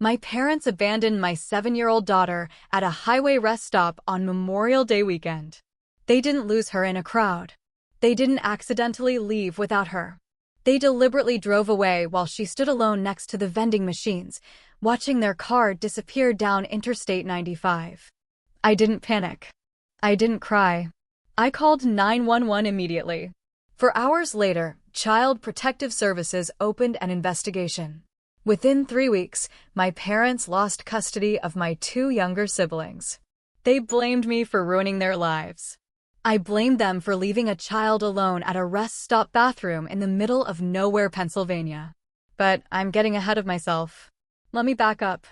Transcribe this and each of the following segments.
My parents abandoned my 7-year-old daughter at a highway rest stop on Memorial Day weekend. They didn't lose her in a crowd. They didn't accidentally leave without her. They deliberately drove away while she stood alone next to the vending machines, watching their car disappear down Interstate 95. I didn't panic. I didn't cry. I called 911 immediately. 4 hours later, Child Protective Services opened an investigation. Within 3 weeks, my parents lost custody of my 2 younger siblings. They blamed me for ruining their lives. I blamed them for leaving a child alone at a rest stop bathroom in the middle of nowhere, Pennsylvania. But I'm getting ahead of myself. Let me back up.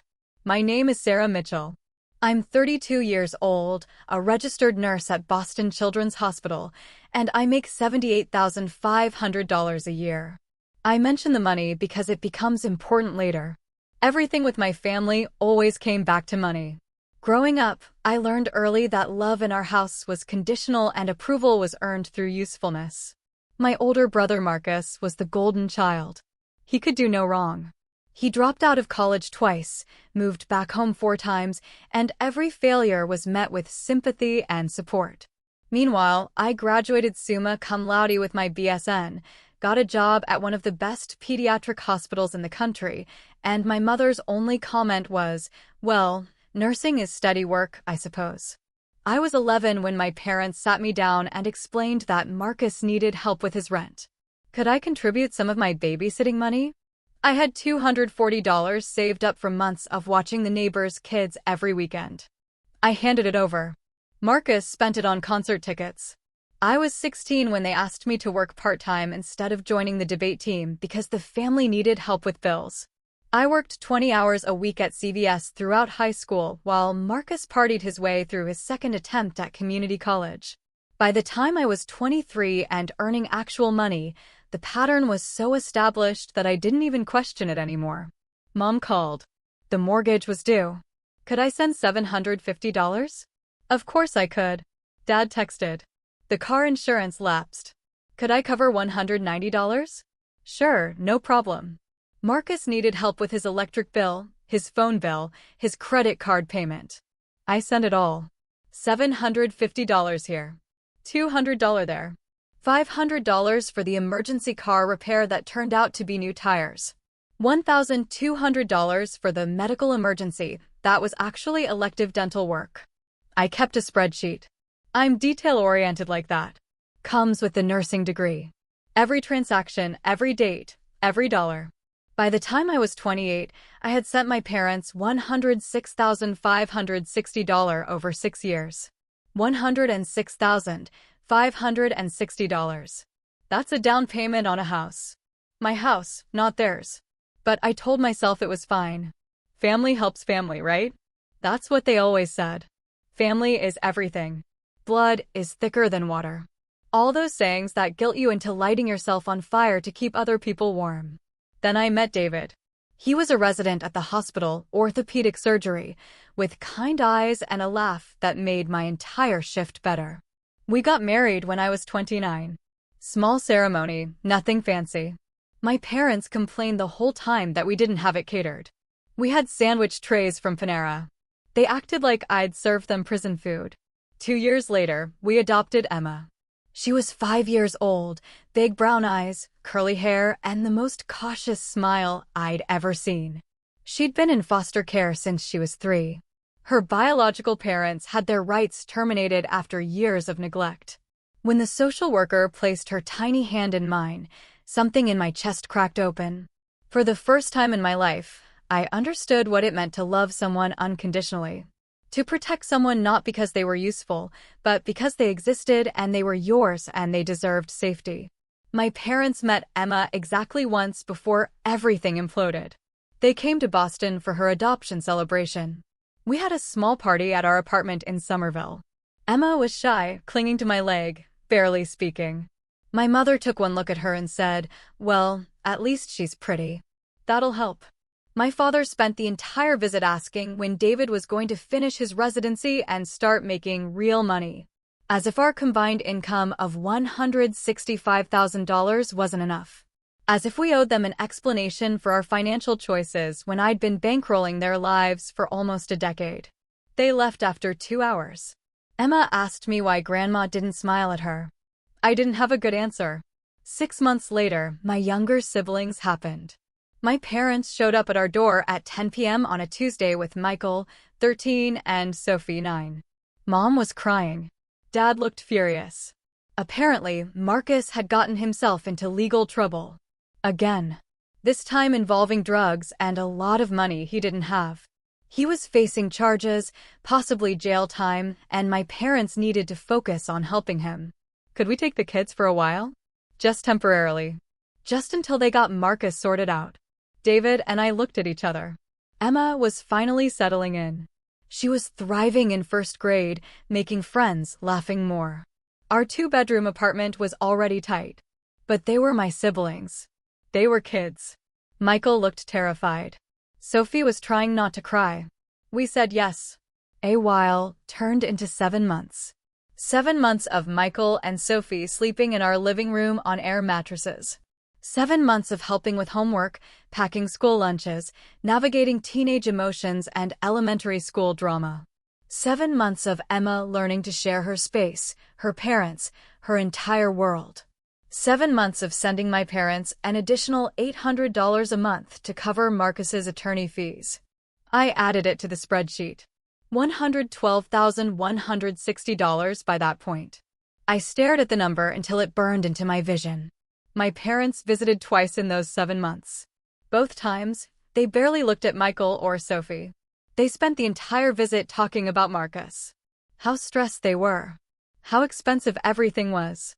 My name is Sarah Mitchell. I'm 32 years old, a registered nurse at Boston Children's Hospital, and I make $78,500 a year. I mention the money because it becomes important later. Everything with my family always came back to money. Growing up, I learned early that love in our house was conditional and approval was earned through usefulness. My older brother Marcus was the golden child. He could do no wrong. He dropped out of college twice, moved back home 4 times, and every failure was met with sympathy and support. Meanwhile, I graduated summa cum laude with my BSN, got a job at one of the best pediatric hospitals in the country, and my mother's only comment was, "Well, nursing is steady work, I suppose." I was 11 when my parents sat me down and explained that Marcus needed help with his rent. Could I contribute some of my babysitting money? I had $240 saved up from months of watching the neighbors' kids every weekend. I handed it over. Marcus spent it on concert tickets. I was 16 when they asked me to work part-time instead of joining the debate team because the family needed help with bills. I worked 20 hours a week at CVS throughout high school while Marcus partied his way through his second attempt at community college. By the time I was 23 and earning actual money, the pattern was so established that I didn't even question it anymore. Mom called. The mortgage was due. Could I send $750? Of course I could. Dad texted. The car insurance lapsed. Could I cover $190? Sure, no problem. Marcus needed help with his electric bill, his phone bill, his credit card payment. I sent it all. $750 here. $200 there. $500 for the emergency car repair that turned out to be new tires. $1,200 for the medical emergency that was actually elective dental work. I kept a spreadsheet. I'm detail-oriented like that. Comes with the nursing degree. Every transaction, every date, every dollar. By the time I was 28, I had sent my parents $106,560 over 6 years. $106,560. That's a down payment on a house. My house, not theirs. But I told myself it was fine. Family helps family, right? That's what they always said. Family is everything. Blood is thicker than water. All those sayings that guilt you into lighting yourself on fire to keep other people warm. Then I met David. He was a resident at the hospital, orthopedic surgery, with kind eyes and a laugh that made my entire shift better. We got married when I was 29. Small ceremony, nothing fancy. My parents complained the whole time that we didn't have it catered. We had sandwich trays from Panera. They acted like I'd served them prison food. 2 years later, we adopted Emma. She was 5 years old, big brown eyes, curly hair, and the most cautious smile I'd ever seen. She'd been in foster care since she was 3. Her biological parents had their rights terminated after years of neglect. When the social worker placed her tiny hand in mine, something in my chest cracked open. For the first time in my life, I understood what it meant to love someone unconditionally. To protect someone not because they were useful, but because they existed and they were yours and they deserved safety. My parents met Emma exactly once before everything imploded. They came to Boston for her adoption celebration. We had a small party at our apartment in Somerville. Emma was shy, clinging to my leg, barely speaking. My mother took one look at her and said, "Well, at least she's pretty. That'll help." My father spent the entire visit asking when David was going to finish his residency and start making real money. As if our combined income of $165,000 wasn't enough. as if we owed them an explanation for our financial choices when I'd been bankrolling their lives for almost a decade. They left after 2 hours. Emma asked me why Grandma didn't smile at her. I didn't have a good answer. 6 months later, my younger siblings happened. My parents showed up at our door at 10 p.m. on a Tuesday with Michael, 13, and Sophie, 9. Mom was crying. Dad looked furious. Apparently, Marcus had gotten himself into legal trouble. Again. This time involving drugs and a lot of money he didn't have. He was facing charges, possibly jail time, and my parents needed to focus on helping him. Could we take the kids for a while? Just temporarily. Just until they got Marcus sorted out. David and I looked at each other. Emma was finally settling in. She was thriving in first grade, making friends, laughing more. Our 2-bedroom apartment was already tight. But they were my siblings. They were kids. Michael looked terrified. Sophie was trying not to cry. We said yes. A while turned into 7 months. 7 months of Michael and Sophie sleeping in our living room on air mattresses. 7 months of helping with homework, packing school lunches, navigating teenage emotions and elementary school drama. 7 months of Emma learning to share her space, her parents, her entire world. 7 months of sending my parents an additional $800 a month to cover Marcus's attorney fees. I added it to the spreadsheet. $112,160 by that point. I stared at the number until it burned into my vision. My parents visited twice in those 7 months. Both times, they barely looked at Michael or Sophie. They spent the entire visit talking about Marcus. How stressed they were. How expensive everything was.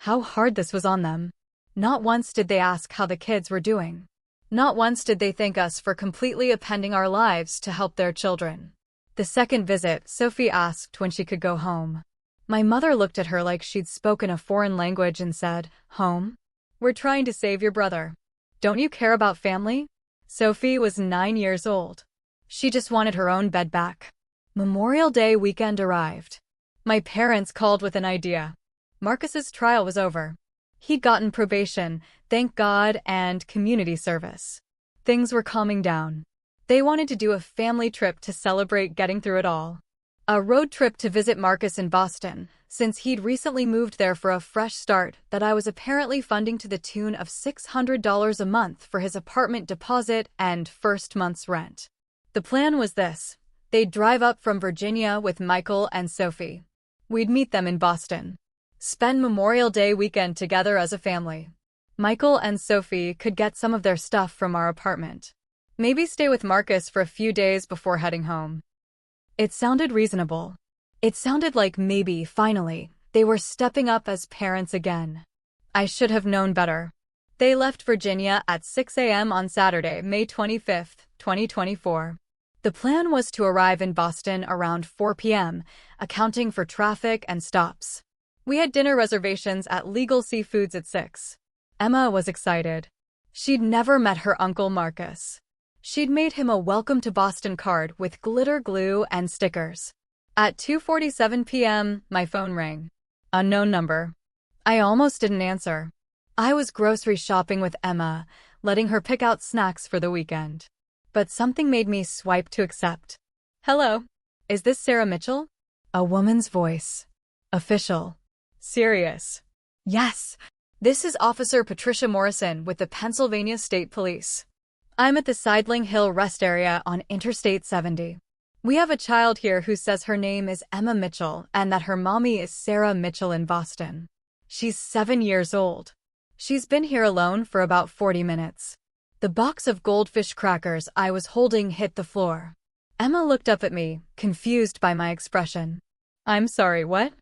How hard this was on them. Not once did they ask how the kids were doing. Not once did they thank us for completely appending our lives to help their children. The second visit, Sophie asked when she could go home. My mother looked at her like she'd spoken a foreign language and said, "Home? We're trying to save your brother. Don't you care about family?" Sophie was 9 years old. She just wanted her own bed back. Memorial Day weekend arrived. My parents called with an idea. Marcus's trial was over. He'd gotten probation, thank God, and community service. Things were calming down. They wanted to do a family trip to celebrate getting through it all. A road trip to visit Marcus in Boston, since he'd recently moved there for a fresh start that I was apparently funding to the tune of $600 a month for his apartment deposit and first month's rent. The plan was this. They'd drive up from Virginia with Michael and Sophie. We'd meet them in Boston. Spend Memorial Day weekend together as a family. Michael and Sophie could get some of their stuff from our apartment. Maybe stay with Marcus for a few days before heading home. It sounded reasonable. It sounded like maybe, finally, they were stepping up as parents again. I should have known better. They left Virginia at 6 a.m. on Saturday, May 25, 2024. The plan was to arrive in Boston around 4 p.m., accounting for traffic and stops. We had dinner reservations at Legal Seafoods at 6. Emma was excited. She'd never met her uncle Marcus. She'd made him a welcome to Boston card with glitter glue and stickers. At 2:47 p.m., my phone rang. Unknown number. I almost didn't answer. I was grocery shopping with Emma, letting her pick out snacks for the weekend. But something made me swipe to accept. Hello. Is this Sarah Mitchell? A woman's voice. Official. Serious. Yes. This is Officer Patricia Morrison with the Pennsylvania State Police. I'm at the Sidling Hill rest area on Interstate 70. We have a child here who says her name is Emma Mitchell and that her mommy is Sarah Mitchell in Boston. She's 7 years old. She's been here alone for about 40 minutes. The box of goldfish crackers I was holding hit the floor. Emma looked up at me, confused by my expression. I'm sorry, what?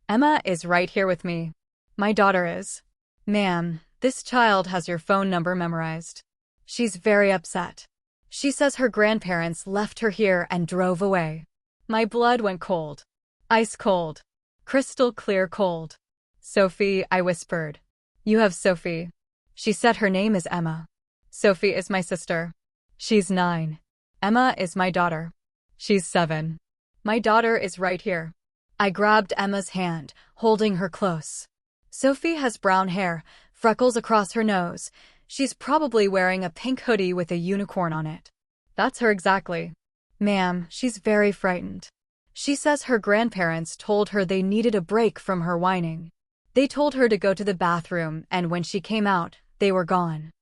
Emma is right here with me. My daughter is. Ma'am, this child has your phone number memorized. She's very upset. She says her grandparents left her here and drove away. My blood went cold. Ice cold. Crystal clear cold. Sophie, I whispered. You have Sophie. She said her name is Emma. Sophie is my sister. She's 9. Emma is my daughter. She's 7. My daughter is right here. I grabbed Emma's hand, holding her close. Sophie has brown hair, freckles across her nose. She's probably wearing a pink hoodie with a unicorn on it. That's her exactly. Ma'am, she's very frightened. She says her grandparents told her they needed a break from her whining. They told her to go to the bathroom, and when she came out, they were gone.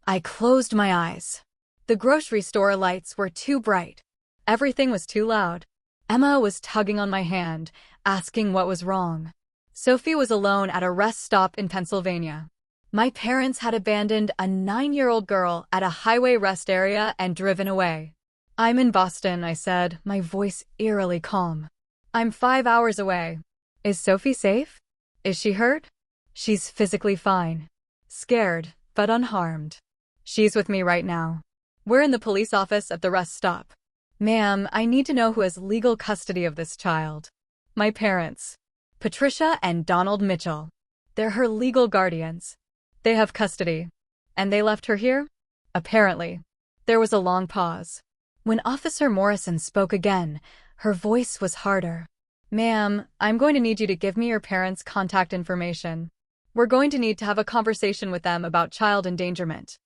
I closed my eyes. The grocery store lights were too bright. Everything was too loud. Emma was tugging on my hand, asking what was wrong. Sophie was alone at a rest stop in Pennsylvania. My parents had abandoned a 9-year-old girl at a highway rest area and driven away. I'm in Boston, I said, my voice eerily calm. I'm 5 hours away. Is Sophie safe? Is she hurt? She's physically fine. Scared, but unharmed. She's with me right now. We're in the police office at the rest stop. Ma'am, I need to know who has legal custody of this child. My parents. Patricia and Donald Mitchell. They're her legal guardians. They have custody. And they left her here? Apparently. There was a long pause. When Officer Morrison spoke again, her voice was harder. Ma'am, I'm going to need you to give me your parents' contact information. We're going to need to have a conversation with them about child endangerment.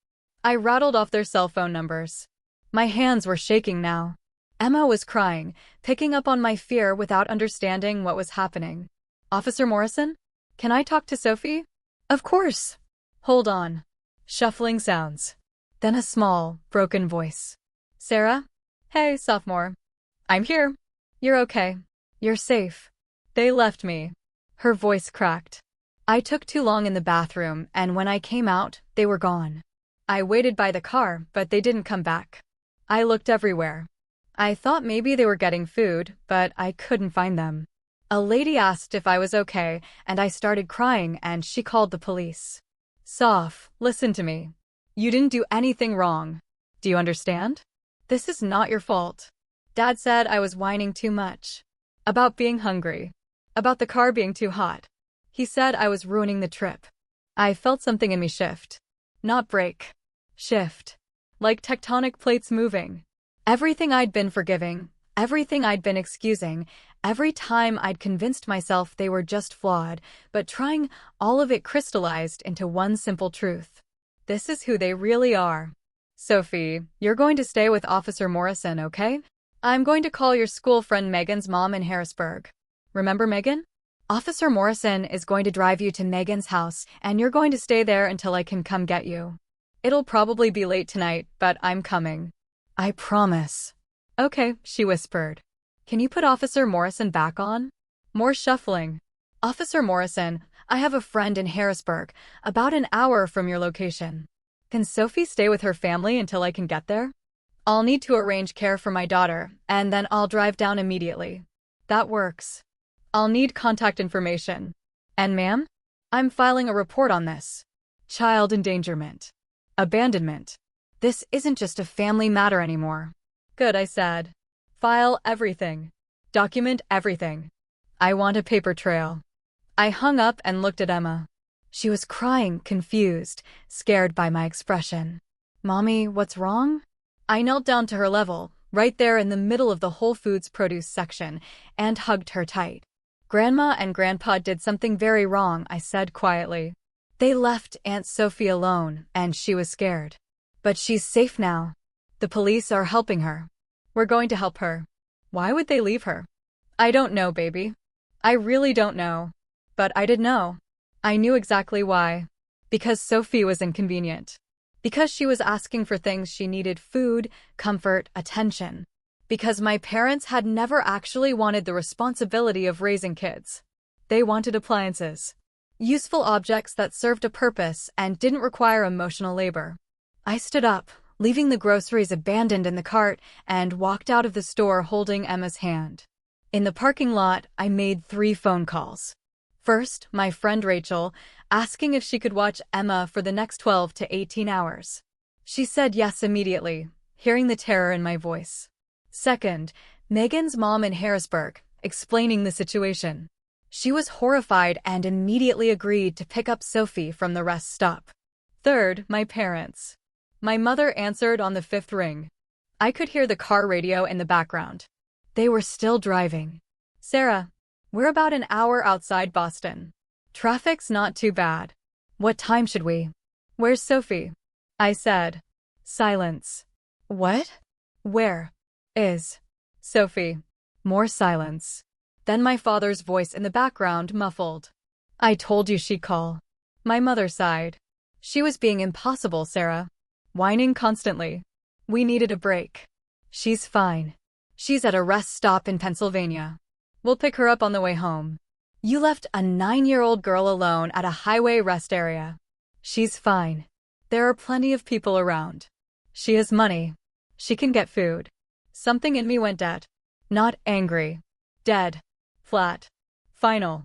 I rattled off their cell phone numbers. My hands were shaking now. Emma was crying, picking up on my fear without understanding what was happening. Officer Morrison? Can I talk to Sophie? Of course. Hold on. Shuffling sounds. Then a small, broken voice. Sarah? Hey, sophomore. I'm here. You're okay. You're safe. They left me. Her voice cracked. I took too long in the bathroom, and when I came out, they were gone. I waited by the car, but they didn't come back. I looked everywhere. I thought maybe they were getting food, but I couldn't find them. A lady asked if I was okay, and I started crying, and she called the police. Soph, listen to me. You didn't do anything wrong. Do you understand? This is not your fault. Dad said I was whining too much. About being hungry. About the car being too hot. He said I was ruining the trip. I felt something in me shift. Not break. Shift. Like tectonic plates moving. Everything I'd been forgiving, everything I'd been excusing, every time I'd convinced myself they were just flawed, but trying, all of it crystallized into one simple truth. This is who they really are. Sophie, you're going to stay with Officer Morrison, okay? I'm going to call your school friend Megan's mom in Harrisburg. Remember Megan? Officer Morrison is going to drive you to Megan's house, and you're going to stay there until I can come get you. It'll probably be late tonight, but I'm coming. I promise. Okay, she whispered. Can you put Officer Morrison back on? More shuffling. Officer Morrison, I have a friend in Harrisburg, about an hour from your location. Can Sophie stay with her family until I can get there? I'll need to arrange care for my daughter, and then I'll drive down immediately. That works. I'll need contact information. And ma'am? I'm filing a report on this. Child endangerment. Abandonment. This isn't just a family matter anymore. Good, I said. File everything. Document everything. I want a paper trail. I hung up and looked at Emma. She was crying, confused, scared by my expression. Mommy, what's wrong? I knelt down to her level, right there in the middle of the Whole Foods produce section, and hugged her tight. Grandma and Grandpa did something very wrong, I said quietly. They left Aunt Sophie alone, and she was scared. But she's safe now. The police are helping her. We're going to help her. Why would they leave her? I don't know, baby. I really don't know. But I did know. I knew exactly why. Because Sophie was inconvenient. Because she was asking for things she needed: food, comfort, attention. Because my parents had never actually wanted the responsibility of raising kids. They wanted appliances. Useful objects that served a purpose and didn't require emotional labor. I stood up, leaving the groceries abandoned in the cart, and walked out of the store holding Emma's hand. In the parking lot, I made 3 phone calls. First, my friend Rachel, asking if she could watch Emma for the next 12 to 18 hours. She said yes immediately, hearing the terror in my voice. Second, Megan's mom in Harrisburg, explaining the situation. She was horrified and immediately agreed to pick up Sophie from the rest stop. Third, my parents. My mother answered on the 5th ring. I could hear the car radio in the background. They were still driving. Sarah, we're about an hour outside Boston. Traffic's not too bad. What time should we? Where's Sophie? I said. Silence. What? Where is Sophie? More silence. Then my father's voice in the background muffled. I told you she'd call. My mother sighed. She was being impossible, Sarah. Whining constantly. We needed a break. She's fine. She's at a rest stop in Pennsylvania. We'll pick her up on the way home. You left a 9-year-old girl alone at a highway rest area. She's fine. There are plenty of people around. She has money. She can get food. Something in me went dead. Not angry. Dead. Flat. Final.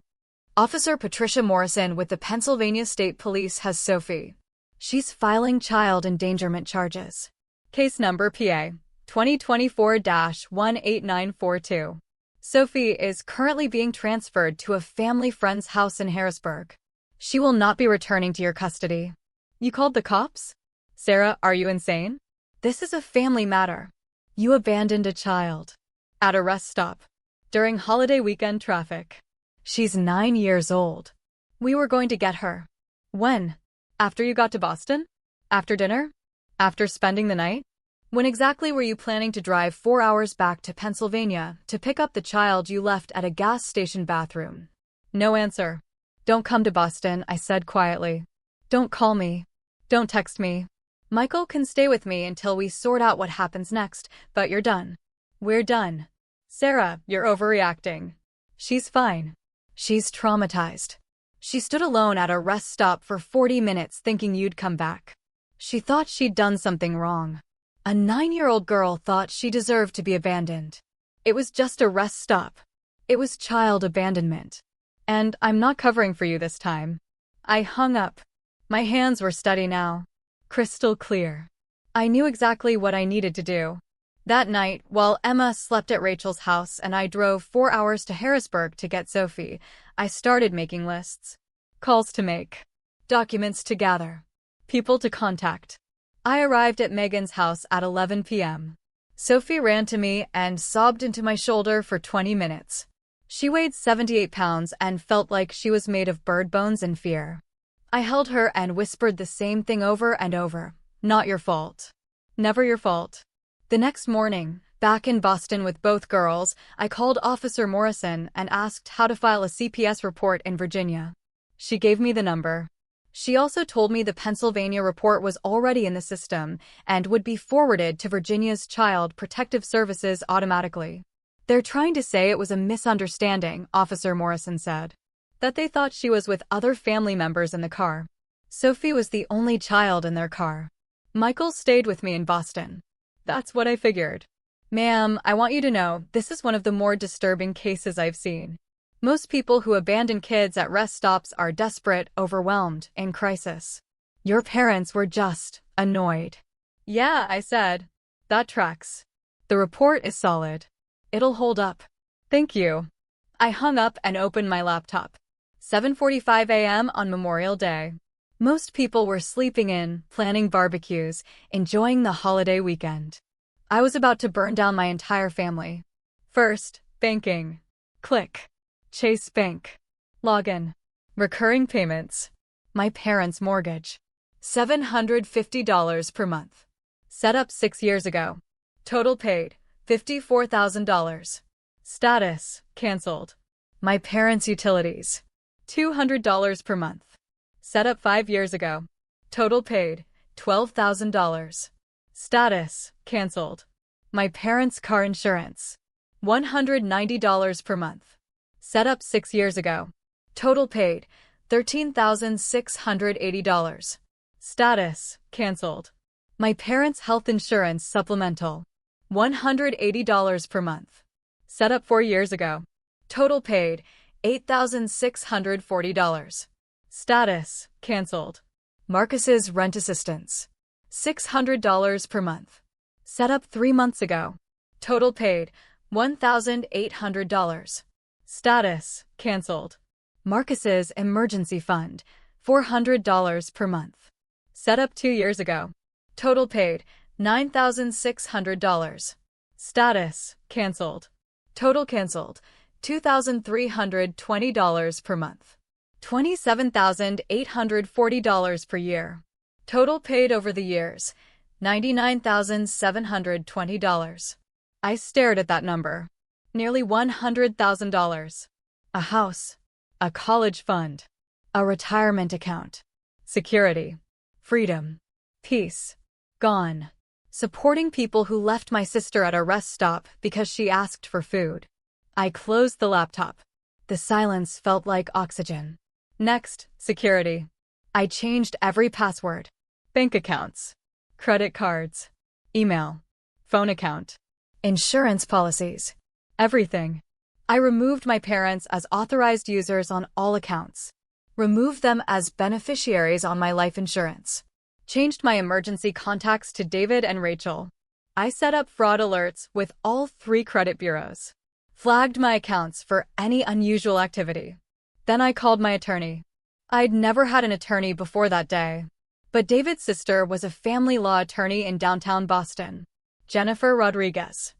Officer Patricia Morrison with the Pennsylvania State Police has Sophie. She's filing child endangerment charges. Case number PA 2024-18942. Sophie is currently being transferred to a family friend's house in Harrisburg. She will not be returning to your custody. You called the cops? Sarah, are you insane? This is a family matter. You abandoned a child. At a rest stop. During holiday weekend traffic. She's 9 years old. We were going to get her. When? After you got to Boston? After dinner? After spending the night? When exactly were you planning to drive 4 hours back to Pennsylvania to pick up the child you left at a gas station bathroom? No answer. Don't come to Boston, I said quietly. Don't call me. Don't text me. Michael can stay with me until we sort out what happens next, but you're done. We're done. Sarah, you're overreacting. She's fine. She's traumatized. She stood alone at a rest stop for 40 minutes thinking you'd come back. She thought she'd done something wrong. A 9-year-old girl thought she deserved to be abandoned. It was just a rest stop. It was child abandonment. And I'm not covering for you this time. I hung up. My hands were steady now. Crystal clear. I knew exactly what I needed to do. That night, while Emma slept at Rachel's house and I drove 4 hours to Harrisburg to get Sophie, I started making lists. Calls to make. Documents to gather. People to contact. I arrived at Megan's house at 11 p.m. Sophie ran to me and sobbed into my shoulder for 20 minutes. She weighed 78 pounds and felt like she was made of bird bones and fear. I held her and whispered the same thing over and over. Not your fault. Never your fault. The next morning, back in Boston with both girls, I called Officer Morrison and asked how to file a CPS report in Virginia. She gave me the number. She also told me the Pennsylvania report was already in the system and would be forwarded to Virginia's Child Protective Services automatically. They're trying to say it was a misunderstanding, Officer Morrison said. That they thought she was with other family members in the car. Sophie was the only child in their car. Michael stayed with me in Boston. That's what I figured. Ma'am, I want you to know, this is one of the more disturbing cases I've seen. Most people who abandon kids at rest stops are desperate, overwhelmed, in crisis. Your parents were just annoyed. Yeah, I said. That tracks. The report is solid. It'll hold up. Thank you. I hung up and opened my laptop. 7:45 a.m. on Memorial Day. Most people were sleeping in, planning barbecues, enjoying the holiday weekend. I was about to burn down my entire family. First, banking. Click. Chase Bank. Login. Recurring payments. My parents' mortgage. $750 per month. Set up 6 years ago. Total paid, $54,000. Status, canceled. My parents' utilities. $200 per month. Set up 5 years ago. Total paid, $12,000. Status, canceled. My parents' car insurance. $190 per month. Set up 6 years ago. Total paid, $13,680. Status, canceled. My parents' health insurance supplemental. $180 per month. Set up 4 years ago. Total paid, $8,640. Status, canceled. Marcus's rent assistance. $600 per month. Set up 3 months ago. Total paid, $1,800. Status, canceled. Marcus's emergency fund, $400 per month. Set up 2 years ago. Total paid, $9,600. Status, canceled. Total canceled, $2,320 per month. $27,840 per year. Total paid over the years, $99,720. I stared at that number. Nearly $100,000. A house. A college fund. A retirement account. Security. Freedom. Peace. Gone. Supporting people who left my sister at a rest stop because she asked for food. I closed the laptop. The silence felt like oxygen. Next, security. I changed every password. Bank accounts. Credit cards. Email. Phone account. Insurance policies. Everything. I removed my parents as authorized users on all accounts. Removed them as beneficiaries on my life insurance. Changed my emergency contacts to David and Rachel. I set up fraud alerts with all 3 credit bureaus. Flagged my accounts for any unusual activity. Then I called my attorney. I'd never had an attorney before that day. But David's sister was a family law attorney in downtown Boston. Jennifer Rodriguez.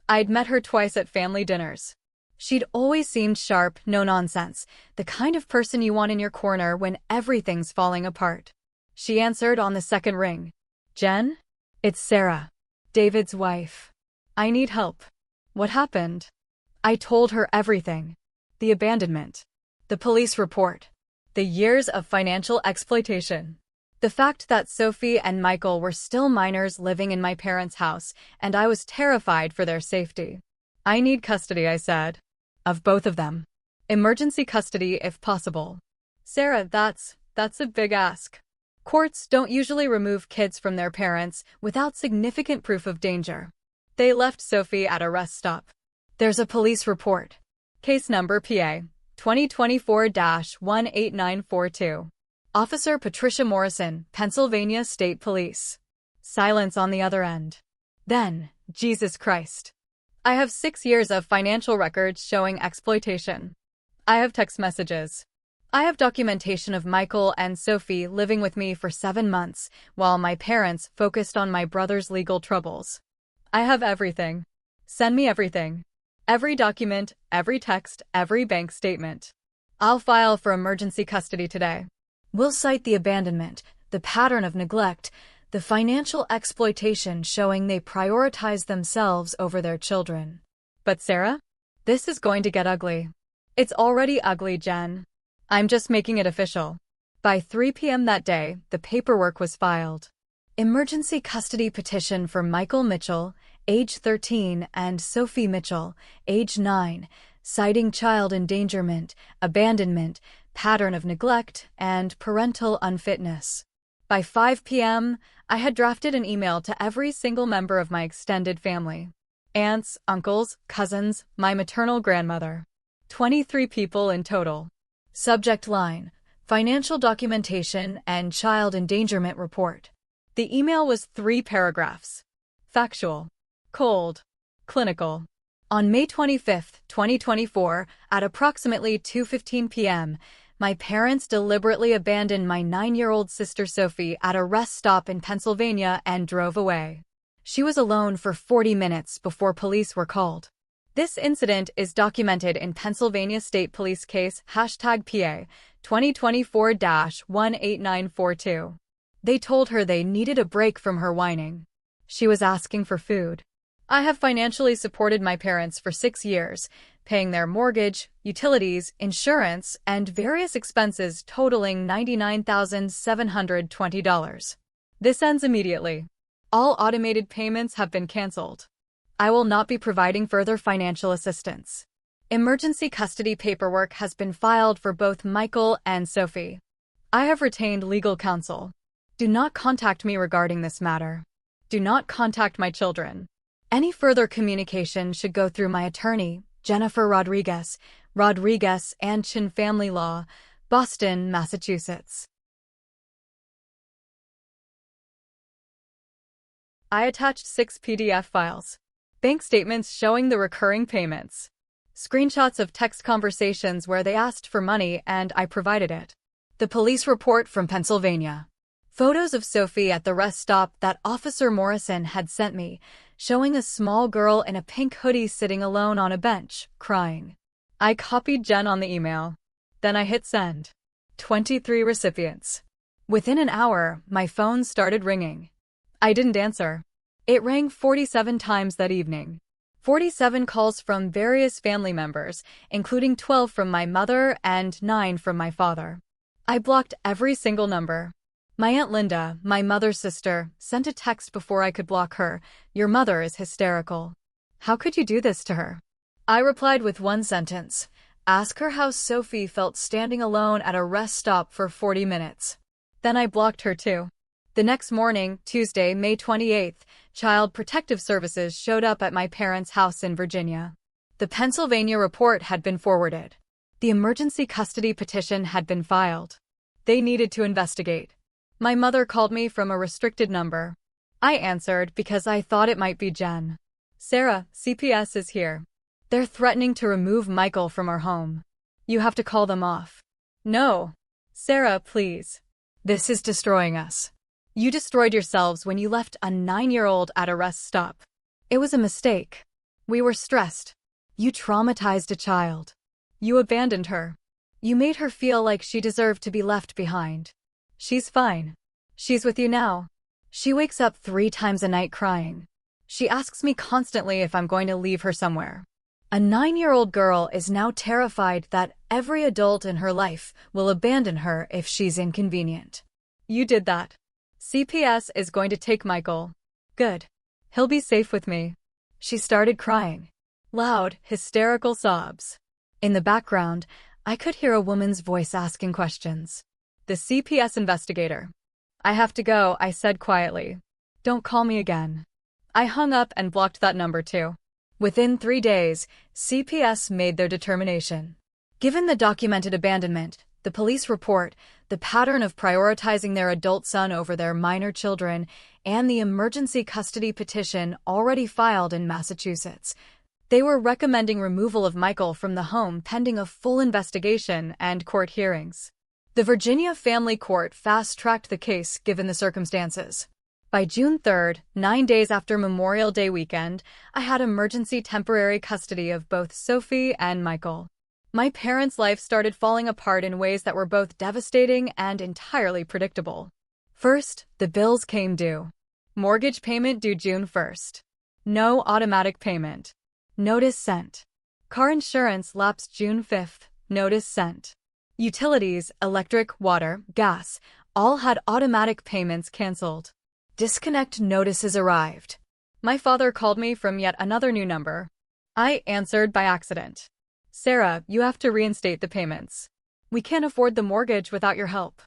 I'd met her twice at family dinners. She'd always seemed sharp, no nonsense, the kind of person you want in your corner when everything's falling apart. She answered on the second ring. Jen? It's Sarah. David's wife. I need help. What happened? I told her everything. The abandonment. The police report. The years of financial exploitation. The fact that Sophie and Michael were still minors living in my parents' house, and I was terrified for their safety. I need custody, I said. Of both of them. Emergency custody if possible. Sarah, that's a big ask. Courts don't usually remove kids from their parents without significant proof of danger. They left Sophie at a rest stop. There's a police report. Case number PA 2024-18942. Officer Patricia Morrison, Pennsylvania State Police. Silence on the other end. Then, Jesus Christ. I have 6 years of financial records showing exploitation. I have text messages. I have documentation of Michael and Sophie living with me for 7 months, while my parents focused on my brother's legal troubles. I have everything. Send me everything. Every document, every text, every bank statement. I'll file for emergency custody today. We'll cite the abandonment, the pattern of neglect, the financial exploitation showing they prioritize themselves over their children. But Sarah? This is going to get ugly. It's already ugly, Jen. I'm just making it official. By 3 p.m. that day, the paperwork was filed. Emergency custody petition for Michael Mitchell, age 13, and Sophie Mitchell, age 9, citing child endangerment, abandonment, pattern of neglect, and parental unfitness. By 5 p.m., I had drafted an email to every single member of my extended family. Aunts, uncles, cousins, my maternal grandmother. 23 people in total. Subject line: Financial documentation and child endangerment report. The email was 3 paragraphs. Factual. Cold. Clinical. On May 25, 2024, at approximately 2:15 p.m., my parents deliberately abandoned my 9-year-old sister Sophie at a rest stop in Pennsylvania and drove away. She was alone for 40 minutes before police were called. This incident is documented in Pennsylvania State Police Case #PA 2024-18942. They told her they needed a break from her whining. She was asking for food. I have financially supported my parents for 6 years, paying their mortgage, utilities, insurance, and various expenses totaling $99,720. This ends immediately. All automated payments have been canceled. I will not be providing further financial assistance. Emergency custody paperwork has been filed for both Michael and Sophie. I have retained legal counsel. Do not contact me regarding this matter. Do not contact my children. Any further communication should go through my attorney, Jennifer Rodriguez, Rodriguez and Chin Family Law, Boston, Massachusetts. I attached 6 PDF files. Bank statements showing the recurring payments. Screenshots of text conversations where they asked for money and I provided it. The police report from Pennsylvania. Photos of Sophie at the rest stop that Officer Morrison had sent me, showing a small girl in a pink hoodie sitting alone on a bench, crying. I copied Jen on the email. Then I hit send. 23 recipients. Within an hour, my phone started ringing. I didn't answer. It rang 47 times that evening. 47 calls from various family members, including 12 from my mother and 9 from my father. I blocked every single number. My Aunt Linda, my mother's sister, sent a text before I could block her. "Your mother is hysterical. How could you do this to her?" I replied with one sentence. "Ask her how Sophie felt standing alone at a rest stop for 40 minutes. Then I blocked her too. The next morning, Tuesday, May 28th, Child Protective Services showed up at my parents' house in Virginia. The Pennsylvania report had been forwarded. The emergency custody petition had been filed. They needed to investigate. My mother called me from a restricted number. I answered because I thought it might be Jen. "Sarah, CPS is here. They're threatening to remove Michael from our home. You have to call them off." "No. Sarah, please. This is destroying us. You destroyed yourselves when you left a 9-year-old at a rest stop. It was a mistake. We were stressed. You traumatized a child. You abandoned her. You made her feel like she deserved to be left behind. She's fine. She's with you now. She wakes up 3 times a night crying. She asks me constantly if I'm going to leave her somewhere. A 9-year-old girl is now terrified that every adult in her life will abandon her if she's inconvenient. You did that. CPS is going to take Michael. Good. He'll be safe with me." She started crying. Loud, hysterical sobs. In the background, I could hear a woman's voice asking questions. "The CPS investigator." "I have to go," I said quietly. "Don't call me again." I hung up and blocked that number too. Within 3 days, CPS made their determination. Given the documented abandonment, the police report, the pattern of prioritizing their adult son over their minor children, and the emergency custody petition already filed in Massachusetts, they were recommending removal of Michael from the home pending a full investigation and court hearings. The Virginia Family Court fast-tracked the case given the circumstances. By June 3rd, 9 days after Memorial Day weekend, I had emergency temporary custody of both Sophie and Michael. My parents' life started falling apart in ways that were both devastating and entirely predictable. First, the bills came due. Mortgage payment due June 1st. No automatic payment. Notice sent. Car insurance lapsed June 5th. Notice sent. Utilities, electric, water, gas, all had automatic payments canceled. Disconnect notices arrived. My father called me from yet another new number. I answered by accident. "Sarah, you have to reinstate the payments. We can't afford the mortgage without your help.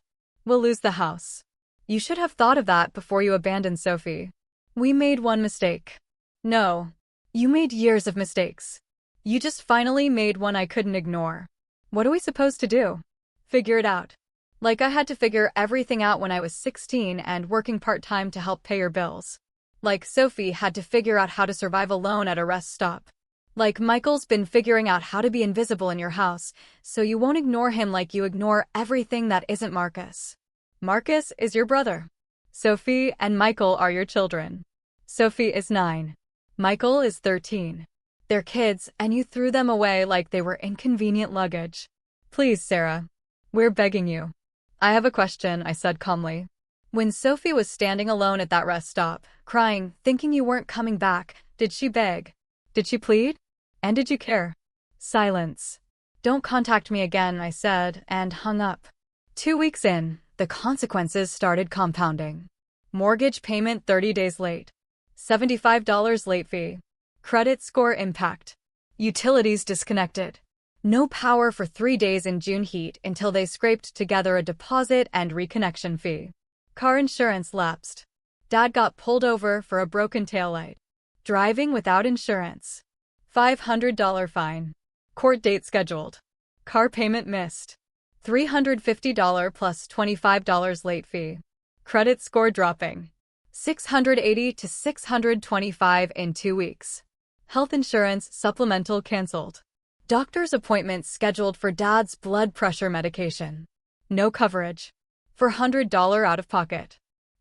We'll lose the house. You should have thought of that before you abandoned Sophie. We made one mistake." "No. You made years of mistakes. You just finally made one I couldn't ignore. What are we supposed to do?" "Figure it out. Like I had to figure everything out when I was 16 and working part-time to help pay your bills. Like Sophie had to figure out how to survive alone at a rest stop. Like Michael's been figuring out how to be invisible in your house, so you won't ignore him like you ignore everything that isn't Marcus. Marcus is your brother. Sophie and Michael are your children. Sophie is 9. Michael is 13. They're kids, and you threw them away like they were inconvenient luggage. Please, Sarah. We're begging you." "I have a question," I said calmly. "When Sophie was standing alone at that rest stop, crying, thinking you weren't coming back, did she beg? Did she plead? And did you care?" Silence. "Don't contact me again," I said, and hung up. 2 weeks in, the consequences started compounding. Mortgage payment 30 days late. $75 late fee. Credit score impact. Utilities disconnected. No power for 3 days in June heat until they scraped together a deposit and reconnection fee. Car insurance lapsed. Dad got pulled over for a broken taillight. Driving without insurance. $500 fine. Court date scheduled. Car payment missed. $350 plus $25 late fee. Credit score dropping. 680 to 625 in 2 weeks. Health insurance supplemental canceled. Doctor's appointment scheduled for Dad's blood pressure medication. No coverage. $400 out of pocket.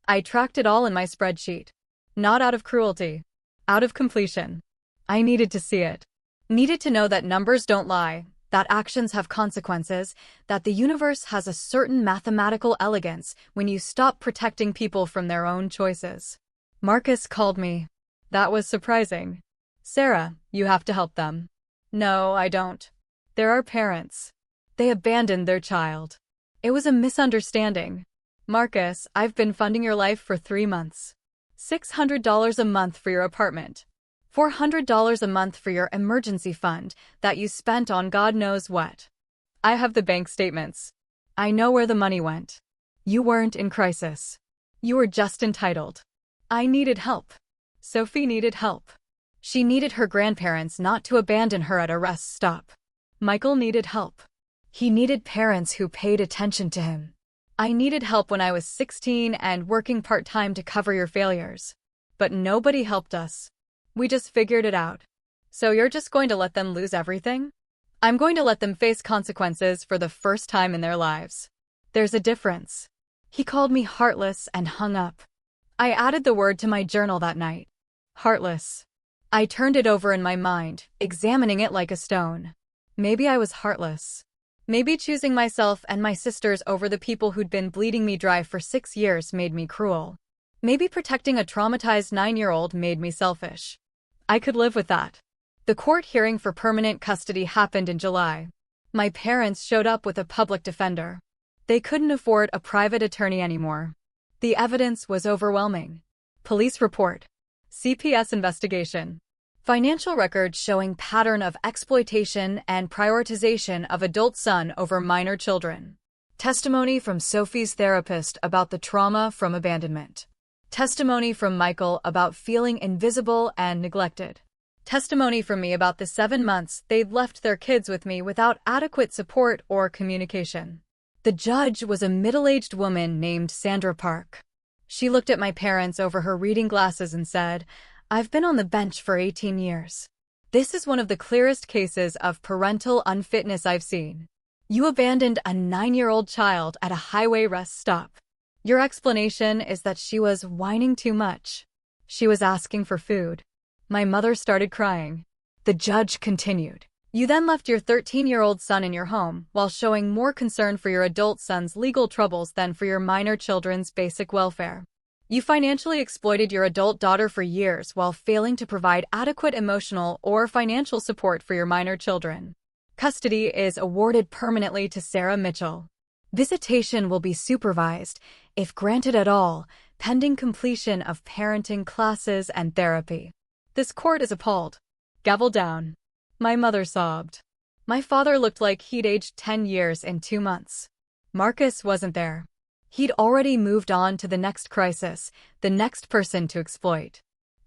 I tracked it all in my spreadsheet. Not out of cruelty. Out of completion. I needed to see it. Needed to know that numbers don't lie, that actions have consequences, that the universe has a certain mathematical elegance when you stop protecting people from their own choices. Marcus called me. That was surprising. Sarah, you have to help them. No, I don't. They're our parents. They abandoned their child. It was a misunderstanding. Marcus, I've been funding your life for 3 months. $600 a month for your apartment. $400 a month for your emergency fund that you spent on God knows what. I have the bank statements. I know where the money went. You weren't in crisis. You were just entitled. I needed help. Sophie needed help. She needed her grandparents not to abandon her at a rest stop. Michael needed help. He needed parents who paid attention to him. I needed help when I was 16 and working part-time to cover your failures. But nobody helped us. We just figured it out. So you're just going to let them lose everything? I'm going to let them face consequences for the first time in their lives. There's a difference. He called me heartless and hung up. I added the word to my journal that night. Heartless. I turned it over in my mind, examining it like a stone. Maybe I was heartless. Maybe choosing myself and my sisters over the people who'd been bleeding me dry for 6 years made me cruel. Maybe protecting a traumatized 9-year-old made me selfish. I could live with that. The court hearing for permanent custody happened in July. My parents showed up with a public defender. They couldn't afford a private attorney anymore. The evidence was overwhelming. Police report. CPS investigation. Financial records showing pattern of exploitation and prioritization of adult son over minor children. Testimony from Sophie's therapist about the trauma from abandonment. Testimony from Michael about feeling invisible and neglected. Testimony from me about the 7 months they'd left their kids with me without adequate support or communication. The judge was a middle-aged woman named Sandra Park. She looked at my parents over her reading glasses and said, I've been on the bench for 18 years. This is one of the clearest cases of parental unfitness I've seen. You abandoned a 9-year-old child at a highway rest stop. Your explanation is that she was whining too much. She was asking for food. My mother started crying. The judge continued. You then left your 13-year-old son in your home while showing more concern for your adult son's legal troubles than for your minor children's basic welfare. You financially exploited your adult daughter for years while failing to provide adequate emotional or financial support for your minor children. Custody is awarded permanently to Sarah Mitchell. Visitation will be supervised, if granted at all, pending completion of parenting classes and therapy. This court is appalled. Gavel down. My mother sobbed. My father looked like he'd aged 10 years in 2 months. Marcus wasn't there. He'd already moved on to the next crisis, the next person to exploit.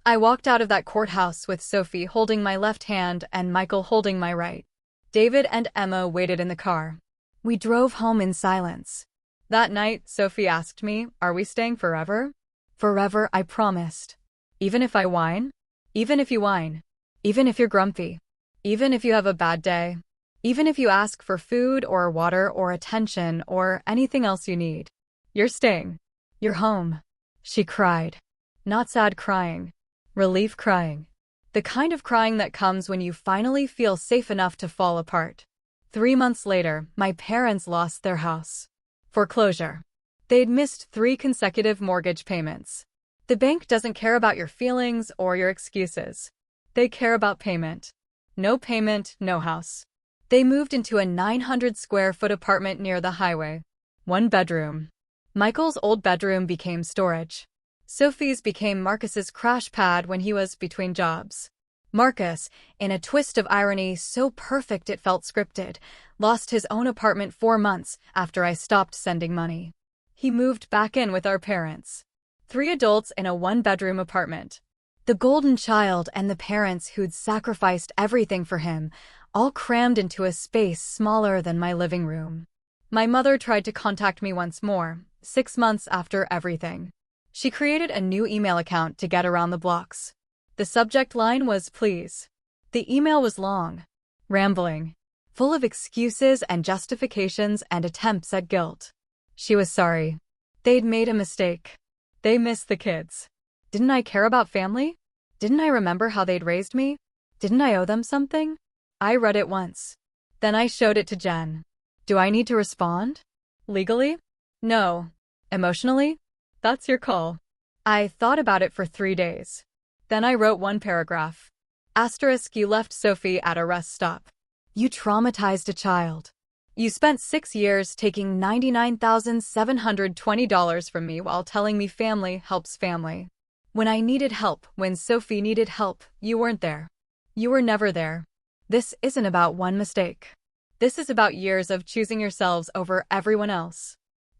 I walked out of that courthouse with Sophie holding my left hand and Michael holding my right. David and Emma waited in the car. We drove home in silence. That night, Sophie asked me, are we staying forever? Forever, I promised. Even if I whine? Even if you whine? Even if you're grumpy? Even if you have a bad day? Even if you ask for food or water or attention or anything else you need? You're staying. You're home. She cried. Not sad crying. Relief crying. The kind of crying that comes when you finally feel safe enough to fall apart. 3 months later, my parents lost their house. Foreclosure. They'd missed 3 consecutive mortgage payments. The bank doesn't care about your feelings or your excuses. They care about payment. No payment, no house. They moved into a 900-square-foot apartment near the highway. 1 bedroom. Michael's old bedroom became storage. Sophie's became Marcus's crash pad when he was between jobs. Marcus, in a twist of irony so perfect it felt scripted, lost his own apartment 4 months after I stopped sending money. He moved back in with our parents. 3 adults in a 1-bedroom apartment. The golden child and the parents who'd sacrificed everything for him, all crammed into a space smaller than my living room. My mother tried to contact me once more, 6 months after everything. She created a new email account to get around the blocks. The subject line was please. The email was long, rambling, full of excuses and justifications and attempts at guilt. She was sorry. They'd made a mistake. They missed the kids. Didn't I care about family? Didn't I remember how they'd raised me? Didn't I owe them something? I read it once. Then I showed it to Jen. Do I need to respond? Legally? No. Emotionally? That's your call. I thought about it for 3 days. Then I wrote one paragraph. Asterisk, you left Sophie at a rest stop. You traumatized a child. You spent 6 years taking $99,720 from me while telling me family helps family. When I needed help, when Sophie needed help, you weren't there. You were never there. This isn't about one mistake. This is about years of choosing yourselves over everyone else.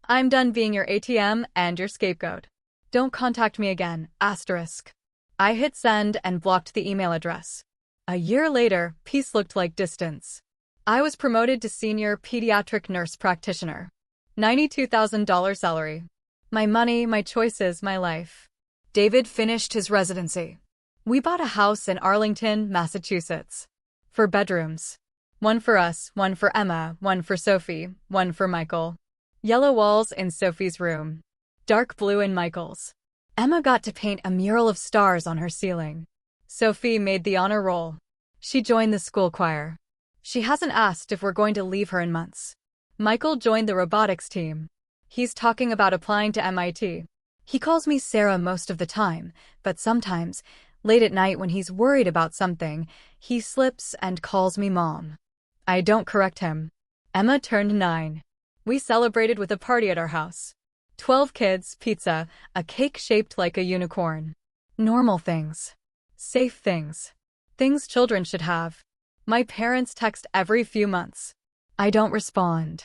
I'm done being your ATM and your scapegoat. Don't contact me again, asterisk. I hit send and blocked the email address. A year later, peace looked like distance. I was promoted to senior pediatric nurse practitioner. $92,000 salary. My money, my choices, my life. David finished his residency. We bought a house in Arlington, Massachusetts. 4 bedrooms. One for us, one for Emma, one for Sophie, one for Michael. Yellow walls in Sophie's room. Dark blue in Michael's. Emma got to paint a mural of stars on her ceiling. Sophie made the honor roll. She joined the school choir. She hasn't asked if we're going to leave her in months. Michael joined the robotics team. He's talking about applying to MIT. He calls me Sarah most of the time, but sometimes, late at night when he's worried about something, he slips and calls me Mom. I don't correct him. Emma turned 9. We celebrated with a party at our house. 12 kids, pizza, a cake shaped like a unicorn. Normal things. Safe things. Things children should have. My parents text every few months. I don't respond.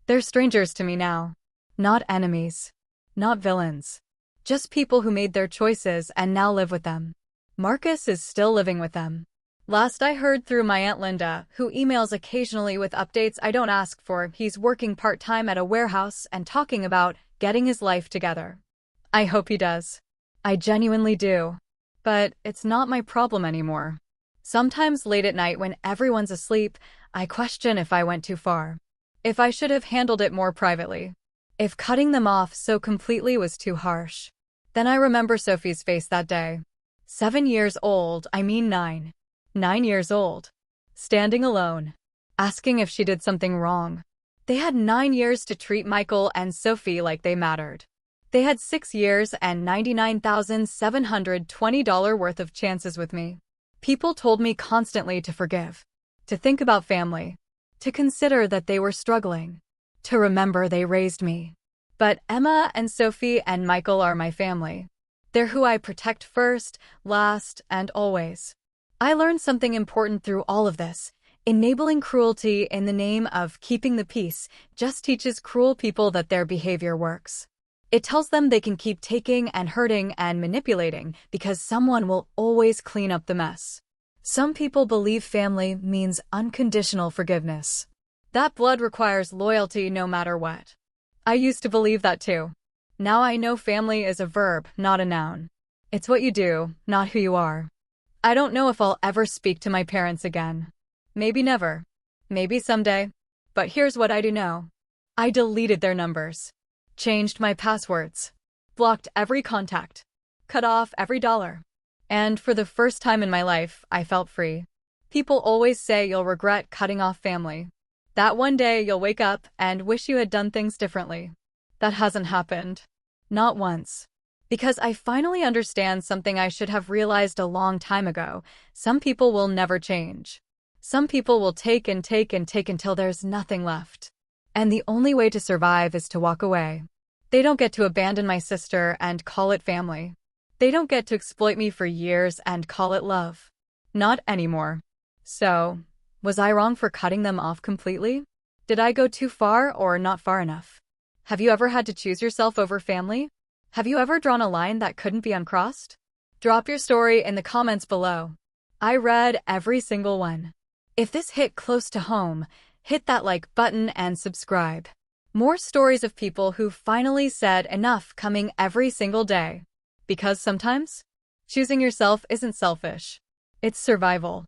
They're strangers to me now. Not enemies. Not villains. Just people who made their choices and now live with them. Marcus is still living with them. Last I heard through my Aunt Linda, who emails occasionally with updates I don't ask for, he's working part-time at a warehouse and talking about getting his life together. I hope he does. I genuinely do. But it's not my problem anymore. Sometimes late at night when everyone's asleep, I question if I went too far. If I should have handled it more privately. If cutting them off so completely was too harsh. Then I remember Sophie's face that day. 7 years old, I mean 9. 9 years old. Standing alone. Asking if she did something wrong. They had 9 years to treat Michael and Sophie like they mattered. They had 6 years and $99,720 worth of chances with me. People told me constantly to forgive. To think about family. To consider that they were struggling. To remember they raised me. But Emma and Sophie and Michael are my family. They're who I protect first, last, and always. I learned something important through all of this. Enabling cruelty in the name of keeping the peace just teaches cruel people that their behavior works. It tells them they can keep taking and hurting and manipulating because someone will always clean up the mess. Some people believe family means unconditional forgiveness. That blood requires loyalty no matter what. I used to believe that too. Now I know family is a verb, not a noun. It's what you do, not who you are. I don't know if I'll ever speak to my parents again. Maybe never. Maybe someday. But here's what I do know. I deleted their numbers. Changed my passwords. Blocked every contact. Cut off every dollar. And for the first time in my life, I felt free. People always say you'll regret cutting off family. That one day you'll wake up and wish you had done things differently. That hasn't happened. Not once. Because I finally understand something I should have realized a long time ago. Some people will never change. Some people will take and take and take until there's nothing left. And the only way to survive is to walk away. They don't get to abandon my sister and call it family. They don't get to exploit me for years and call it love. Not anymore. So, was I wrong for cutting them off completely? Did I go too far or not far enough? Have you ever had to choose yourself over family? Have you ever drawn a line that couldn't be uncrossed? Drop your story in the comments below. I read every single one. If this hit close to home, hit that like button and subscribe. More stories of people who finally said enough coming every single day. Because sometimes, choosing yourself isn't selfish. It's survival.